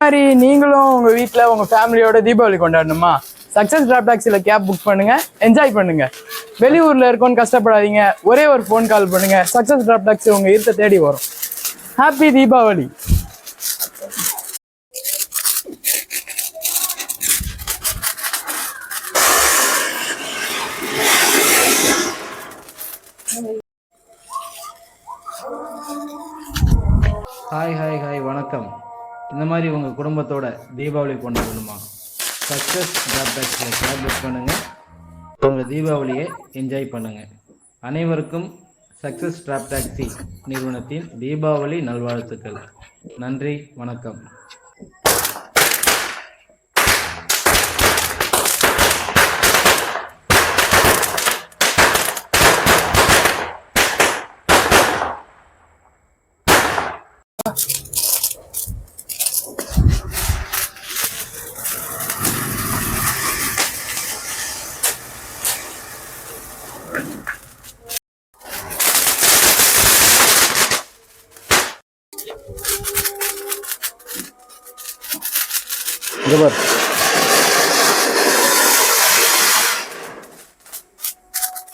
மாதிரி நீங்களும் உங்க வீட்டில் உங்க ஃபேமிலியோட தீபாவளி கொண்டாடணுமா? சக்ஸஸ் டிராப் டாக்ஸியில் கேப் புக் பண்ணுங்க, என்ஜாய் பண்ணுங்க. வெளியூர்ல இருக்கோன்னு கஷ்டப்படாதீங்க, ஒரே ஒரு ஃபோன் கால் பண்ணுங்க, சக்ஸஸ் டிராப் டாக்ஸி உங்க இருக்க தேடி வரும். ஹாப்பி தீபாவளி. ஹாய் வணக்கம். இந்த மாதிரி உங்கள் குடும்பத்தோட தீபாவளி கொண்டாடணுமா? சக்ஸஸ் டிராப் டாக்ஸியில் கேப் புக் பண்ணுங்கள், உங்கள் தீபாவளியை என்ஜாய் பண்ணுங்கள். அனைவருக்கும் சக்ஸஸ் டிராப் டாக்ஸி நிறுவனத்தின் தீபாவளி நல்வாழ்த்துக்கள். நன்றி, வணக்கம். Good.